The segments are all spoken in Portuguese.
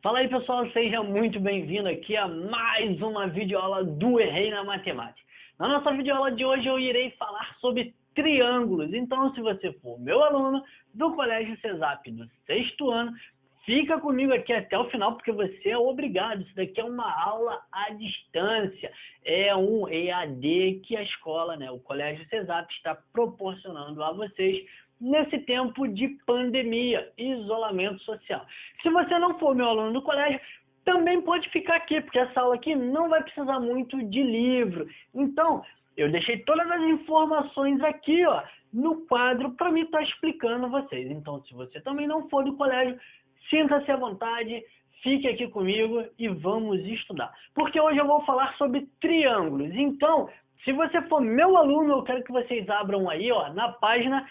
Fala aí pessoal, seja muito bem-vindo aqui a mais uma videoaula do Errei na Matemática. Na nossa videoaula de hoje eu irei falar sobre triângulos, então se você for meu aluno do Colégio CESAP do 6º ano, fica comigo aqui até o final porque você é obrigado, isso daqui é uma aula à distância, é um EAD que a escola, o Colégio CESAP está proporcionando a vocês nesse tempo de pandemia, isolamento social. Se você não for meu aluno do colégio, também pode ficar aqui, porque essa aula aqui não vai precisar muito de livro. Então, eu deixei todas as informações aqui, ó, no quadro para mim estar explicando a vocês. Então, se você também não for do colégio, sinta-se à vontade, fique aqui comigo e vamos estudar. Porque hoje eu vou falar sobre triângulos. Então, se você for meu aluno, eu quero que vocês abram aí, ó, na página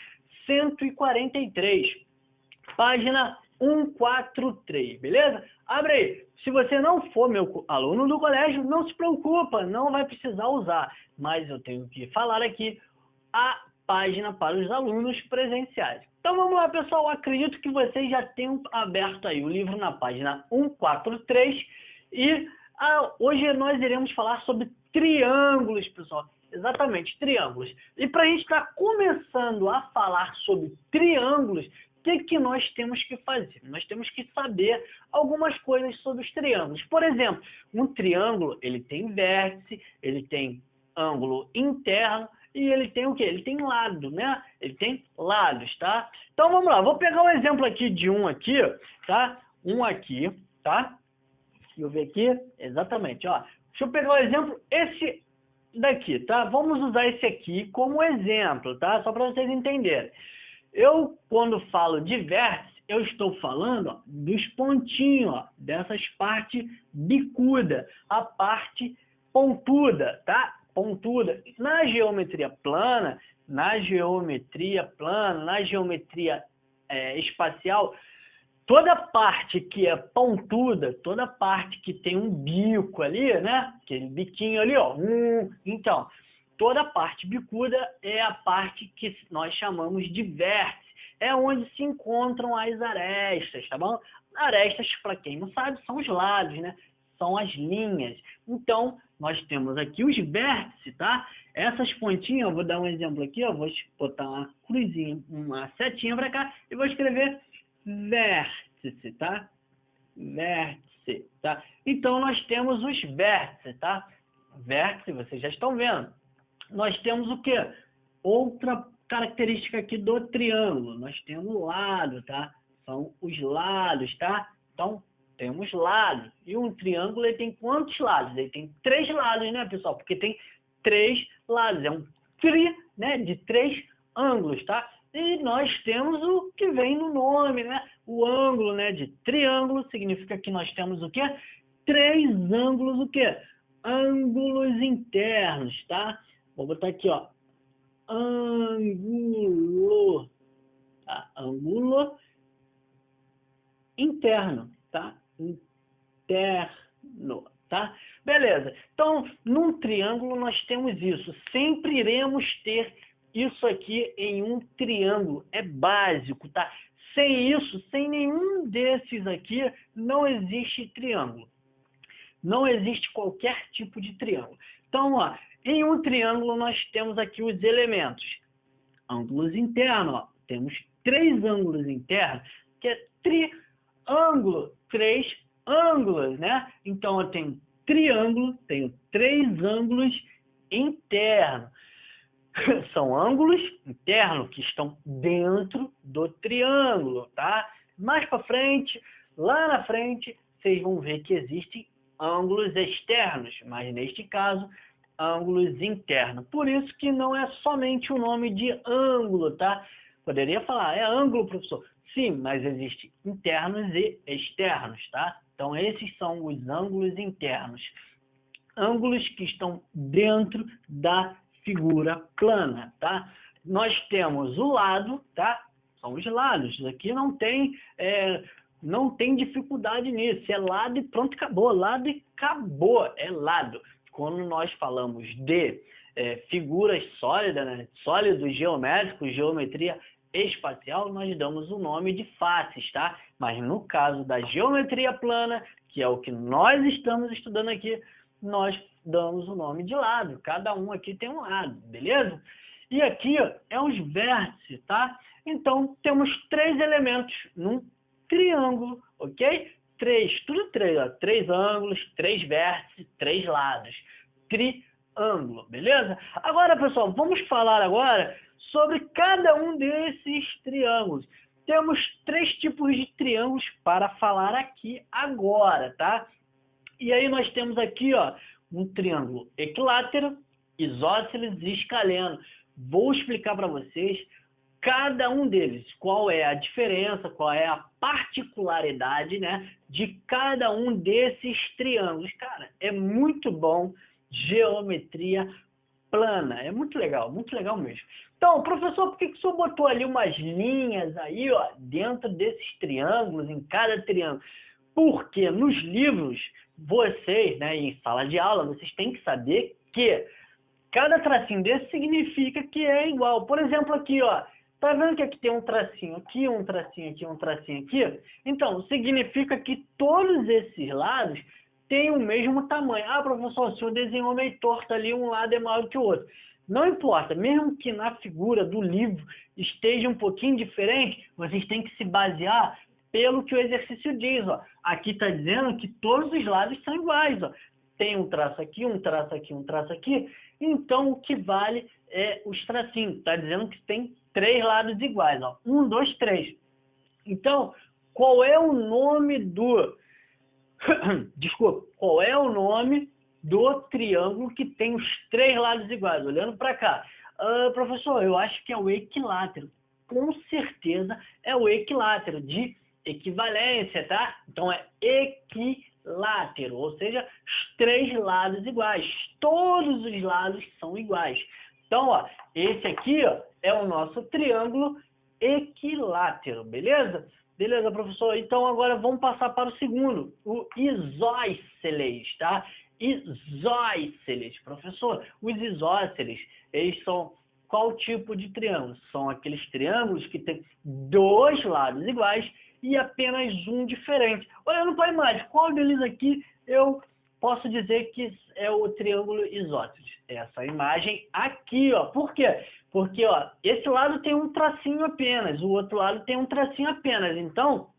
143, página 143, beleza? Abre aí. Se você não for meu aluno do colégio, não se preocupa, não vai precisar usar. Mas eu tenho que falar aqui a página para os alunos presenciais. Então vamos lá, pessoal. Acredito que vocês já tenham aberto aí o livro na página 143 e hoje nós iremos falar sobre triângulos, pessoal. Exatamente, triângulos. E para a gente estar começando a falar sobre triângulos, o que nós temos que fazer? Nós temos que saber algumas coisas sobre os triângulos. Por exemplo, um triângulo, ele tem vértice, ele tem ângulo interno e ele tem o quê? Ele tem lado, né? Ele tem lados, tá? Então vamos lá, vou pegar um exemplo aqui de um aqui, tá? Um aqui, tá? Deixa eu ver aqui, exatamente, ó. Deixa eu pegar um exemplo, esse daqui, tá? Vamos usar esse aqui como exemplo, tá? Só para vocês entenderem. Eu, quando falo de vértice, eu estou falando, ó, dos pontinhos, ó, dessas partes bicudas, a parte pontuda, tá? Pontuda. Na geometria plana, na geometria espacial, toda parte que é pontuda, toda parte que tem um bico ali, né? Aquele biquinho ali, ó. Então, toda parte bicuda é a parte que nós chamamos de vértice. É onde se encontram as arestas, tá bom? Arestas, para quem não sabe, são os lados, né? São as linhas. Então, nós temos aqui os vértices, tá? Essas pontinhas, eu vou dar um exemplo aqui, ó. Vou botar uma cruzinha, uma setinha para cá e vou escrever vértice, tá? Vértice, tá? Então, nós temos os vértices, tá? Vértice, vocês já estão vendo. Nós temos o quê? Outra característica aqui do triângulo. Nós temos o lado, tá? São os lados, tá? Então, temos lados. E um triângulo, ele tem quantos lados? Ele tem 3 lados, né, pessoal? Porque tem 3 lados. É um tri, né, de 3 ângulos, tá? E nós temos o que vem no nome, né? O ângulo, né, de triângulo significa que nós temos o quê? 3 ângulos, o quê? Ângulos internos, tá? Vou botar aqui, ó. Ângulo, tá? Ângulo interno, tá? Interno, tá? Beleza. Então, num triângulo nós temos isso. Sempre iremos ter isso aqui em um triângulo. É básico, tá? Sem isso, sem nenhum desses aqui, não existe triângulo. Não existe qualquer tipo de triângulo. Então, ó, em um triângulo nós temos aqui os elementos. Ângulos internos, ó. Temos 3 ângulos internos, que é triângulo, 3 ângulos, né? Então eu tenho triângulo, tenho 3 ângulos internos. São ângulos internos que estão dentro do triângulo, tá? Mais para frente, lá na frente, vocês vão ver que existem ângulos externos, mas neste caso, ângulos internos. Por isso que não é somente o nome de ângulo, tá? Poderia falar, é ângulo, professor. Sim, mas existem internos e externos, tá? Então, esses são os ângulos internos. Ângulos que estão dentro da figura plana, tá? Nós temos o lado, tá? São os lados. Isso aqui não tem dificuldade nisso. É lado e pronto, acabou. Lado e acabou. É lado. Quando nós falamos de figuras sólidas, né? Sólidos geométricos, geometria espacial, nós damos o nome de faces, tá? Mas no caso da geometria plana, que é o que nós estamos estudando aqui, nós damos o nome de lado. Cada um aqui tem um lado, beleza? E aqui, ó, é os vértices, tá? Então, temos 3 elementos num triângulo, ok? 3, tudo 3, ó. 3 ângulos, 3 vértices, 3 lados. Triângulo, beleza? Agora, pessoal, vamos falar agora sobre cada um desses triângulos. Temos 3 tipos de triângulos para falar aqui agora, tá? E aí nós temos aqui, ó, um triângulo equilátero, isósceles e escaleno. Vou explicar para vocês cada um deles, qual é a diferença, qual é a particularidade, né, de cada um desses triângulos. Cara, é muito bom geometria plana, é muito legal mesmo. Então, professor, por que o senhor botou ali umas linhas aí, ó, dentro desses triângulos, em cada triângulo? Porque nos livros, vocês, né, em sala de aula, vocês têm que saber que cada tracinho desse significa que é igual. Por exemplo, aqui, ó, tá vendo que aqui tem um tracinho aqui, um tracinho aqui, um tracinho aqui? Então, significa que todos esses lados têm o mesmo tamanho. Ah, professor, o senhor desenhou meio torto ali, um lado é maior que o outro. Não importa, mesmo que na figura do livro esteja um pouquinho diferente, vocês têm que se basear pelo que o exercício diz, ó. Aqui está dizendo que todos os lados são iguais, ó. Tem um traço aqui, um traço aqui, um traço aqui. Então, o que vale é os tracinhos. Está dizendo que tem 3 lados iguais, ó. 1, 2, 3. Então, qual é o nome do... Desculpa, qual é o nome do triângulo que tem os 3 lados iguais? Olhando para cá. Professor, eu acho que é o equilátero. Com certeza é o equilátero, de equivalência, tá? Então é equilátero, ou seja, os 3 lados iguais. Todos os lados são iguais. Então, ó, esse aqui, ó, é o nosso triângulo equilátero, beleza? Beleza, professor? Então agora vamos passar para o segundo, o isósceles, tá? Isósceles, professor. Os isósceles, eles são qual tipo de triângulo? São aqueles triângulos que têm 2 lados iguais e apenas um diferente. Olhando para a imagem, qual deles aqui eu posso dizer que é o triângulo isósceles? Essa imagem aqui, ó. Por quê? Porque, ó, esse lado tem um tracinho apenas, o outro lado tem um tracinho apenas. Então,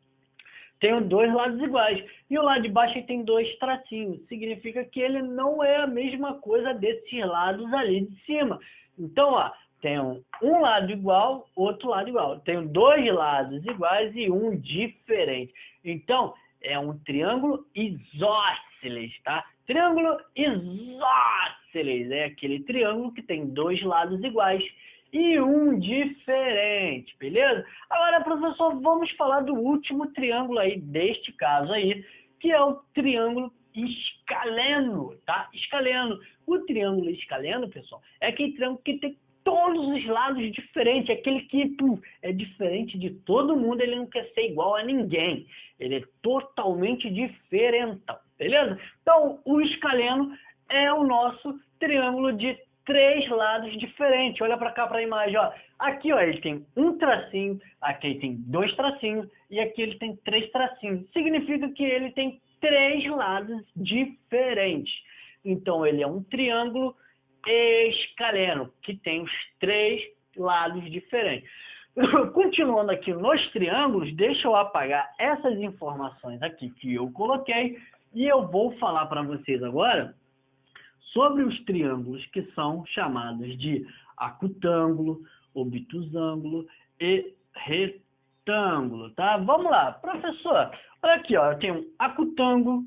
tem 2 lados iguais. E o lado de baixo tem 2 tracinhos. Significa que ele não é a mesma coisa desses lados ali de cima. Então, ó, tem um lado igual, outro lado igual. Tem 2 lados iguais e um diferente. Então, é um triângulo isósceles, tá? Triângulo isósceles é aquele triângulo que tem 2 lados iguais e um diferente, beleza? Agora, professor, vamos falar do último triângulo aí, deste caso aí, que é o triângulo escaleno, tá? Escaleno. O triângulo escaleno, pessoal, é aquele triângulo que tem todos os lados diferentes, aquele que é diferente de todo mundo, ele não quer ser igual a ninguém. Ele é totalmente diferentão, beleza? Então, o escaleno é o nosso triângulo de 3 lados diferentes. Olha para cá para a imagem, ó. Aqui, ó, ele tem um tracinho, aqui ele tem 2 tracinhos e aqui ele tem 3 tracinhos. Significa que ele tem 3 lados diferentes. Então, ele é um triângulo escaleno, que tem os 3 lados diferentes. Continuando aqui nos triângulos, deixa eu apagar essas informações aqui que eu coloquei e eu vou falar para vocês agora sobre os triângulos que são chamados de acutângulo, obtusângulo e retângulo, tá? Vamos lá, professor, olha aqui, ó, eu tenho acutângulo,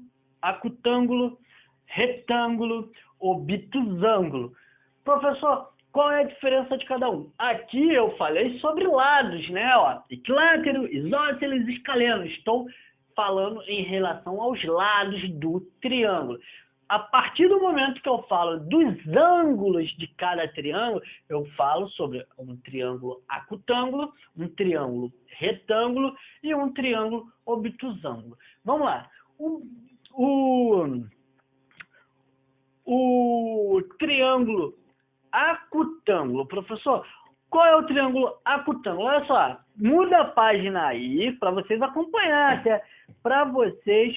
retângulo, obtusângulo. Professor, qual é a diferença de cada um? Aqui eu falei sobre lados, né? Ó, equilátero, isósceles, escaleno. Estou falando em relação aos lados do triângulo. A partir do momento que eu falo dos ângulos de cada triângulo, eu falo sobre um triângulo acutângulo, um triângulo retângulo e um triângulo obtusângulo. Vamos lá. O triângulo acutângulo, professor, Qual é o triângulo acutângulo? Olha só, muda a página aí para vocês acompanharem, para vocês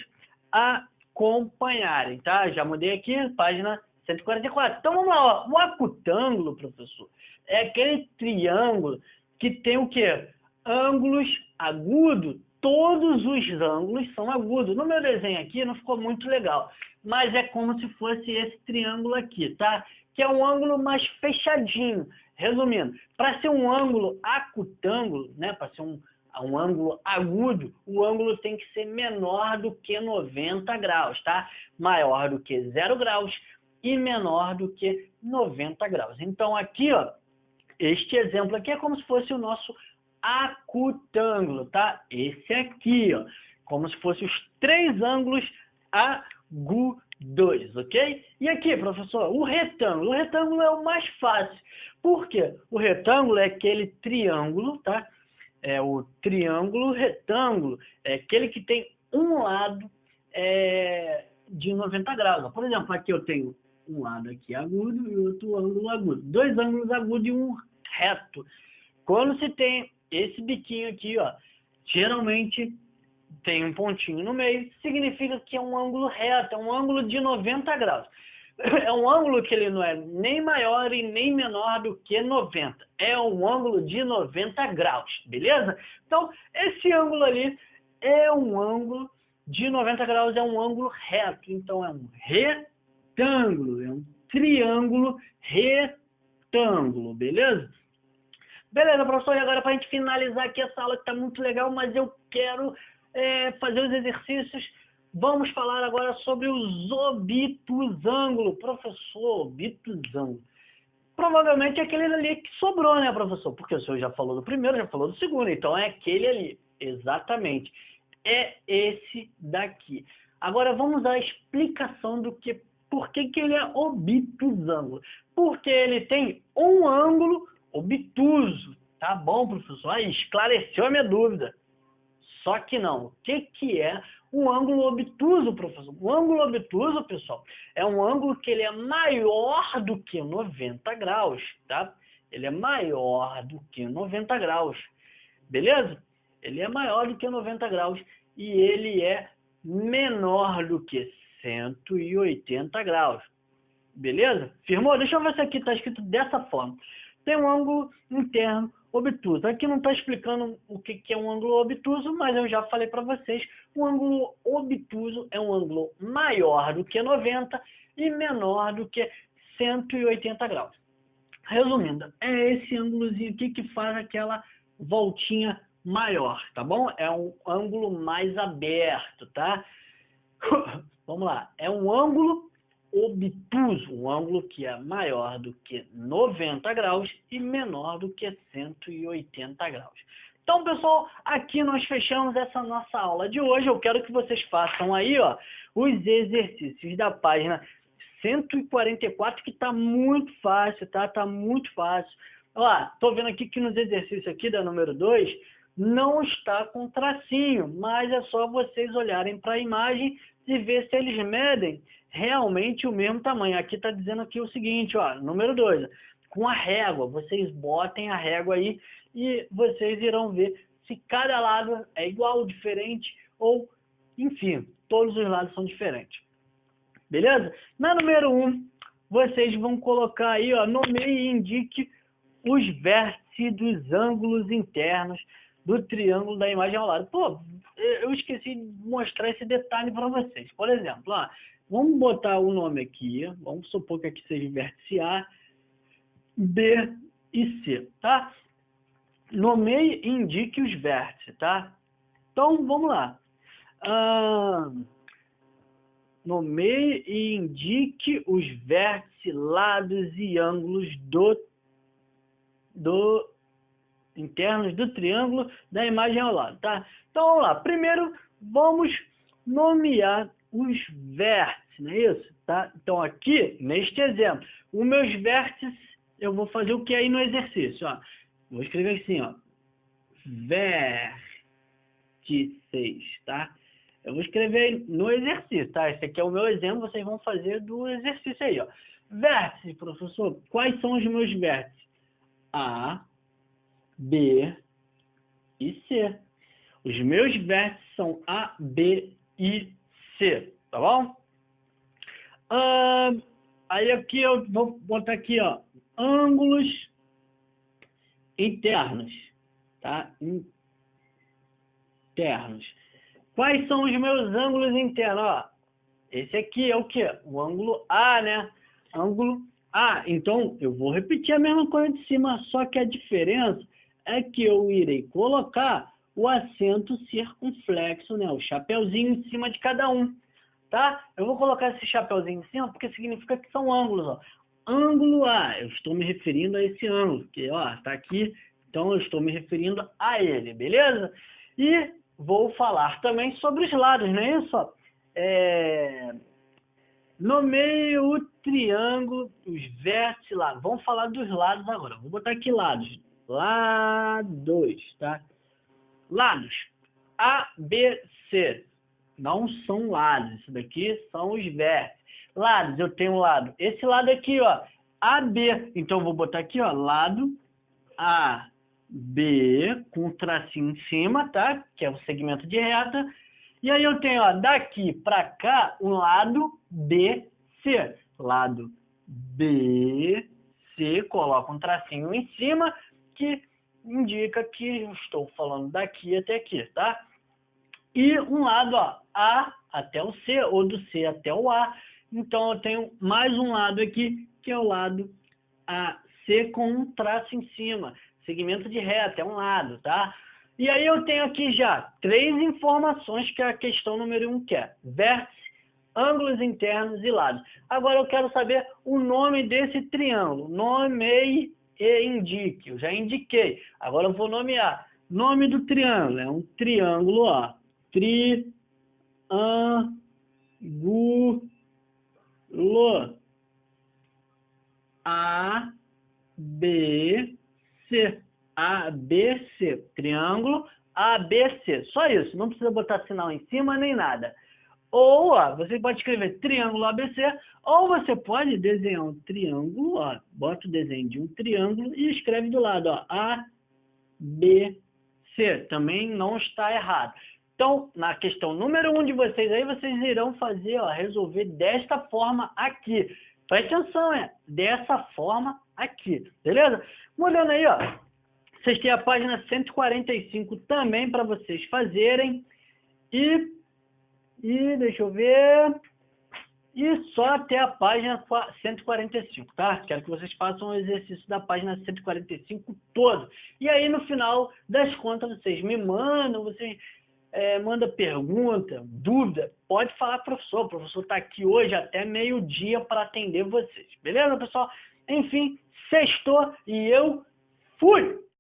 acompanharem, tá? Já mudei aqui, página 144. Então vamos lá, ó. O acutângulo, professor, é aquele triângulo que tem o quê? Ângulos agudos. Todos os ângulos são agudos. No meu desenho aqui não ficou muito legal, mas é como se fosse esse triângulo aqui, tá? Que é um ângulo mais fechadinho. Resumindo, para ser um ângulo acutângulo, né, para ser um ângulo agudo, o ângulo tem que ser menor do que 90 graus, tá? Maior do que 0 graus e menor do que 90 graus. Então aqui, ó, este exemplo aqui é como se fosse o nosso acutângulo, tá? Esse aqui, ó, como se fosse os 3 ângulos agudos, ok? E aqui, professor, o retângulo. O retângulo é o mais fácil. Por quê? O retângulo é aquele triângulo, tá? É o triângulo retângulo, é aquele que tem um lado de 90 graus. Por exemplo, aqui eu tenho um lado aqui agudo e outro ângulo agudo. 2 ângulos agudos e um reto. Quando se tem esse biquinho aqui, ó, geralmente tem um pontinho no meio, significa que é um ângulo reto, é um ângulo de 90 graus. É um ângulo que ele não é nem maior e nem menor do que 90. É um ângulo de 90 graus, beleza? Então, esse ângulo ali é um ângulo de 90 graus, é um ângulo reto. Então, é um retângulo, é um triângulo retângulo, beleza? Beleza, professor, e agora para a gente finalizar aqui essa aula que está muito legal, mas eu quero fazer os exercícios. Vamos falar agora sobre os obtusângulos. Professor, obtusângulo. Provavelmente é aquele ali que sobrou, né, professor? Porque o senhor já falou do primeiro, já falou do segundo, então é aquele ali. Exatamente. É esse daqui. Agora vamos à explicação do que, por que ele é obtusângulo. Porque ele tem um ângulo obtuso. Tá bom, professor? Aí, esclareceu a minha dúvida. Só que não. O que é um ângulo obtuso, professor? Um ângulo obtuso, pessoal, é um ângulo que ele é maior do que 90 graus, tá? Ele é maior do que 90 graus, beleza? Ele é maior do que 90 graus e ele é menor do que 180 graus, beleza? Firmou? Deixa eu ver se aqui está escrito dessa forma. Tem um ângulo interno obtuso. Aqui não está explicando o que é um ângulo obtuso, mas eu já falei para vocês. Um ângulo obtuso é um ângulo maior do que 90 e menor do que 180 graus. Resumindo, é esse ângulozinho aqui que faz aquela voltinha maior, tá bom? É um ângulo mais aberto, tá? Vamos lá. É um ângulo obtuso, um ângulo que é maior do que 90 graus e menor do que 180 graus. Então, pessoal, aqui nós fechamos essa nossa aula de hoje. Eu quero que vocês façam aí, ó, os exercícios da página 144, que tá muito fácil, tá? Tá muito fácil. Ó, tô vendo aqui que nos exercícios aqui da número 2 não está com tracinho, mas é só vocês olharem para a imagem e ver se eles medem realmente o mesmo tamanho. Aqui está dizendo aqui o seguinte, ó, número 2, com a régua, vocês botem a régua aí e vocês irão ver se cada lado é igual, diferente ou, enfim, todos os lados são diferentes. Beleza? Na número 1, vocês vão colocar aí, ó, nomeie e indique os vértices dos ângulos internos do triângulo da imagem ao lado. Pô, eu esqueci de mostrar esse detalhe para vocês. Por exemplo, ó, vamos botar o nome aqui, vamos supor que aqui seja vértice A, B e C, tá? Nomeie e indique os vértices, tá? Então, vamos lá. Nomeie e indique os vértices, lados e ângulos internos do triângulo da imagem ao lado, tá? Então, vamos lá. Primeiro, vamos nomear os vértices, não é isso? Tá? Então, aqui, neste exemplo, os meus vértices, eu vou fazer o que aí no exercício, ó. Vou escrever assim, ó. Vértices, tá? Eu vou escrever no exercício, tá? Esse aqui é o meu exemplo, vocês vão fazer do exercício aí, ó. Vértices, professor, quais são os meus vértices? A, B e C. Os meus vértices são A, B e C, tá bom? Aí aqui eu vou botar aqui, ó, ângulos internos, tá? Internos. Quais são os meus ângulos internos? Ó, esse aqui é o quê? O ângulo A, né? Ângulo A. Então, eu vou repetir a mesma coisa de cima, só que a diferença é que eu irei colocar o acento circunflexo, né? O chapeuzinho em cima de cada um, tá? Eu vou colocar esse chapeuzinho em cima porque significa que são ângulos, ó. Ângulo A, eu estou me referindo a esse ângulo, que, ó, tá aqui, então eu estou me referindo a ele, beleza? E vou falar também sobre os lados, não é isso? Nomeie o triângulo, os vértices lá. Vamos falar dos lados agora. Vou botar aqui lados. Lados, tá? Lados. A, B, C. Não são lados. Isso daqui são os vértices. Lados, eu tenho um lado. Esse lado aqui, ó. AB. Então, eu vou botar aqui, ó. Lado A, B, com um tracinho em cima, tá? Que é o segmento de reta. E aí eu tenho, ó, daqui para cá, um lado BC. Lado BC, coloco um tracinho em cima, que indica que eu estou falando daqui até aqui, tá? E um lado, ó, A até o C, ou do C até o A. Então eu tenho mais um lado aqui, que é o lado AC com um traço em cima. Segmento de reta, é um lado, tá? E aí eu tenho aqui já 3 informações que é a questão número 1 quer. Vértice, ângulos internos e lados. Agora eu quero saber o nome desse triângulo. Nomeie e indique. Eu já indiquei. Agora eu vou nomear. Nome do triângulo. É um triângulo, ó. Triângulo ABC. ABC, triângulo ABC, só isso, não precisa botar sinal em cima nem nada. Ou, ó, você pode escrever triângulo ABC, ou você pode desenhar um triângulo, ó, bota o desenho de um triângulo e escreve do lado, ó, ABC, também não está errado. Então, na questão número 1 de vocês aí, vocês irão fazer, ó, resolver desta forma aqui. Preste atenção, dessa forma aqui, beleza? Olhando aí, ó. Vocês têm a página 145 também para vocês fazerem. E deixa eu ver. E só até a página 145, tá? Quero que vocês façam o exercício da página 145 todo. E aí, no final das contas, vocês me mandam, vocês mandam pergunta, dúvida. Pode falar, professor. O professor está aqui hoje até meio-dia para atender vocês. Beleza, pessoal? Enfim, sextou e eu fui!